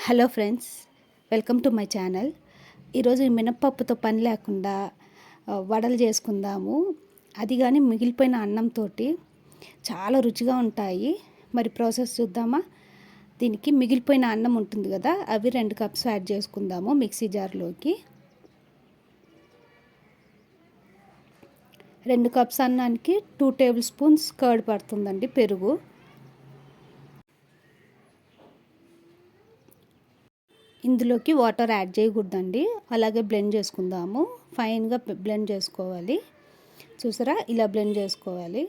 Hello friends, welcome to my channel. ఈరోజు మినప్పప్పుతో పని లేకుండా వడలు చేసుకుందాము. అది కానీ మిగిలిపోయిన అన్నంతో చాలా రుచిగా ఉంటాయి. మరి ప్రాసెస్ చూద్దామా? దీనికి మిగిలిపోయిన అన్నం ఉంటుంది కదా, అవి 2 కప్స్ యాడ్ చేసుకుందాము మిక్సీ జార్లోకి. 2 కప్స్ అన్నానికి 2 టేబుల్ స్పూన్స్ కర్డ్ పడుతుందండి, పెరుగు. ఇందులోకి వాటర్ యాడ్ చేయకూడదండి, అలాగే బ్లెండ్ చేసుకుందాము. ఫైన్గా బ్లెండ్ చేసుకోవాలి. చూసారా, ఇలా బ్లెండ్ చేసుకోవాలి.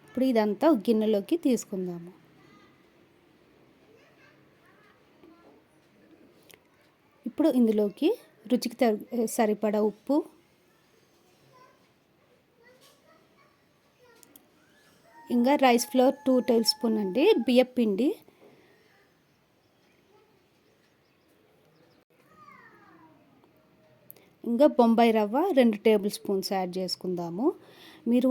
ఇప్పుడు ఇదంతా గిన్నెలోకి తీసుకుందాము. ఇప్పుడు ఇందులోకి రుచికి సరిపడా ఉప్పు, ఇంకా రైస్ ఫ్లోర్ 2 టేబుల్ స్పూన్ అండి, బియ్యం పిండి, ఇంకా బొంబాయి రవ్వ 2 టేబుల్ స్పూన్స్ యాడ్ చేసుకుందాము. మీరు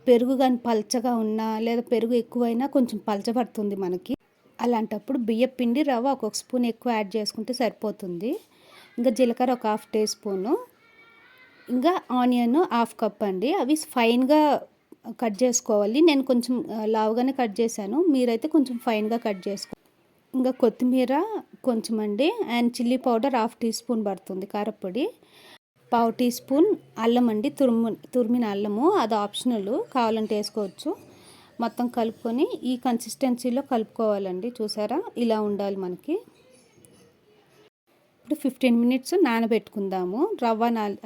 పెరుగు కానీ పల్చగా ఉన్నా లేదా పెరుగు ఎక్కువైనా కొంచెం పల్చబడుతుంది మనకి. అలాంటప్పుడు బియ్యం పిండి రవ్వ 1 స్పూన్ ఎక్కువ యాడ్ చేసుకుంటే సరిపోతుంది. ఇంకా జీలకర్ర 1/2 టీ స్పూను, ఇంకా ఆనియన్ 1/2 కప్ అండి. అవి ఫైన్గా కట్ చేసుకోవాలి. నేను కొంచెం లావుగానే కట్ చేశాను, మీరైతే కొంచెం ఫైన్గా కట్ చేసుకోవాలి. ఇంకా కొత్తిమీర కొంచెం అండి, and chilli powder 1/2 teaspoon పడుతుంది, కారపొడి. 1/2 టీ స్పూన్ అల్లం అండి, తురిమిన అల్లము. అది ఆప్షనల్, కావాలంటే వేసుకోవచ్చు. మొత్తం కలుపుకొని ఈ కన్సిస్టెన్సీలో కలుపుకోవాలండి. చూసారా, ఇలా ఉండాలి మనకి. ఇప్పుడు 15 మినిట్స్ నానబెట్టుకుందాము.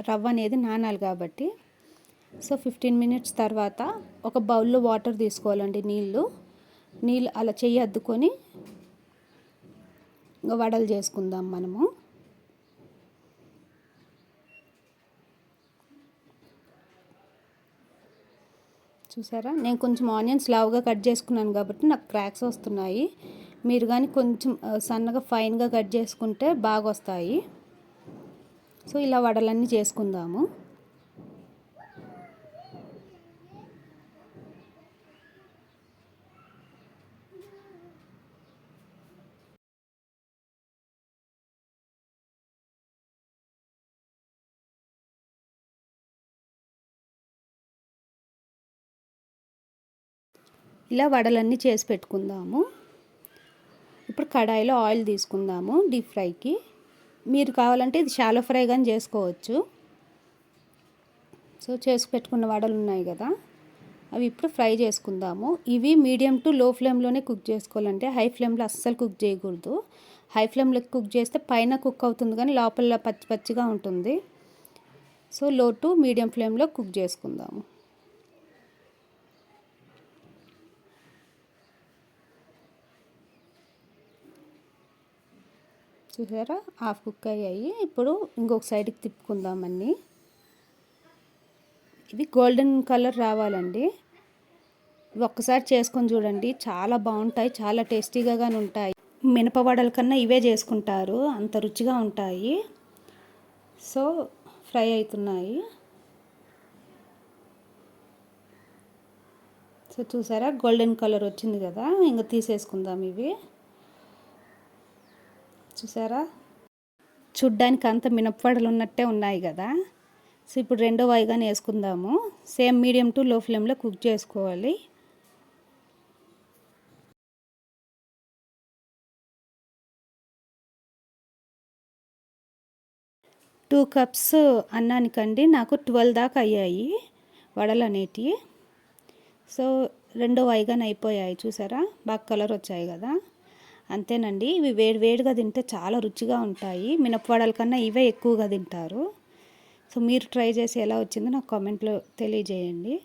రవ్వ అనేది నానాలి కాబట్టి. సో 15 మినిట్స్ తర్వాత ఒక బౌల్లో వాటర్ తీసుకోవాలండి, నీళ్ళు అలా చెయ్యి అద్దుకొని వడలు చేసుకుందాం మనము. చూసారా, నేను కొంచెం ఆనియన్స్ లావుగా కట్ చేసుకున్నాను కాబట్టి నాకు క్రాక్స్ వస్తున్నాయి. మీరు కానీ కొంచెం సన్నగా ఫైన్గా కట్ చేసుకుంటే బాగా వస్తాయి. సో ఇలా వడలన్నీ చేసుకుందాము. ఇలా వడలన్నీ చేసి పెట్టుకుందాము. ఇప్పుడు కడాయిలో ఆయిల్ తీసుకుందాము డీప్ ఫ్రైకి. మీరు కావాలంటే ఇది షాలో ఫ్రై కానీ చేసుకోవచ్చు. సో చేసి పెట్టుకున్న వడలు ఉన్నాయి కదా, అవి ఇప్పుడు ఫ్రై చేసుకుందాము. ఇవి మీడియం టు లో ఫ్లేమ్లోనే కుక్ చేసుకోవాలంటే హై ఫ్లేమ్లో అస్సలు కుక్ చేయకూడదు. హై ఫ్లేమ్లో కుక్ చేస్తే పైన కుక్ అవుతుంది కానీ లోపల పచ్చి పచ్చిగా ఉంటుంది. సో లో టు మీడియం ఫ్లేమ్లో కుక్ చేసుకుందాము. చూసారా, హాఫ్ కుక్ అయ్యాయి. ఇప్పుడు ఇంకొక సైడ్కి తిప్పుకుందామన్నీ. ఇవి గోల్డెన్ కలర్ రావాలండి. ఒక్కసారి చేసుకొని చూడండి, చాలా బాగుంటాయి, చాలా టేస్టీగా కానీ ఉంటాయి. మినపవడల కన్నా ఇవే చేసుకుంటారు, అంత రుచిగా ఉంటాయి. సో ఫ్రై అవుతున్నాయి. సో చూసారా, గోల్డెన్ కలర్ వచ్చింది కదా, ఇంకా తీసేసుకుందాం ఇవి. చూసారా, చూడ్డానికి అంత మినపవడలు ఉన్నట్టే ఉన్నాయి కదా. సో ఇప్పుడు రెండో వాయిగానే వేసుకుందాము. సేమ్ మీడియం టు లో ఫ్లేమ్లో కుక్ చేసుకోవాలి. టూ కప్స్ అన్నానికండి నాకు 12 దాకా అయ్యాయి వడలు అనేటివి. సో రెండో వాయిగానే అయిపోయాయి. చూసారా, బాగా కలర్ వచ్చాయి కదా. అంతేనండి, ఇవి వేడిగా తింటే చాలా రుచిగా ఉంటాయి. మినపవడల కన్నా ఇవే ఎక్కువగా తింటారు. సో మీరు ట్రై చేసి ఎలా వచ్చిందో నాకు కామెంట్లో తెలియజేయండి.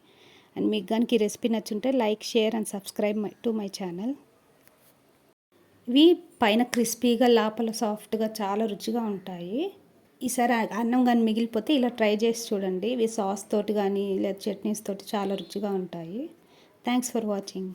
అండ్ మీకు కనుక ఈ రెసిపీ నచ్చుంటే like, share and subscribe to my channel. ఇవి పైన క్రిస్పీగా లోపల సాఫ్ట్గా చాలా రుచిగా ఉంటాయి. ఈసారి అన్నం కానీ మిగిలిపోతే ఇలా ట్రై చేసి చూడండి. ఇవి సాస్ తోటి కానీ లేదా చట్నీస్ తోటి చాలా రుచిగా ఉంటాయి. Thanks for watching.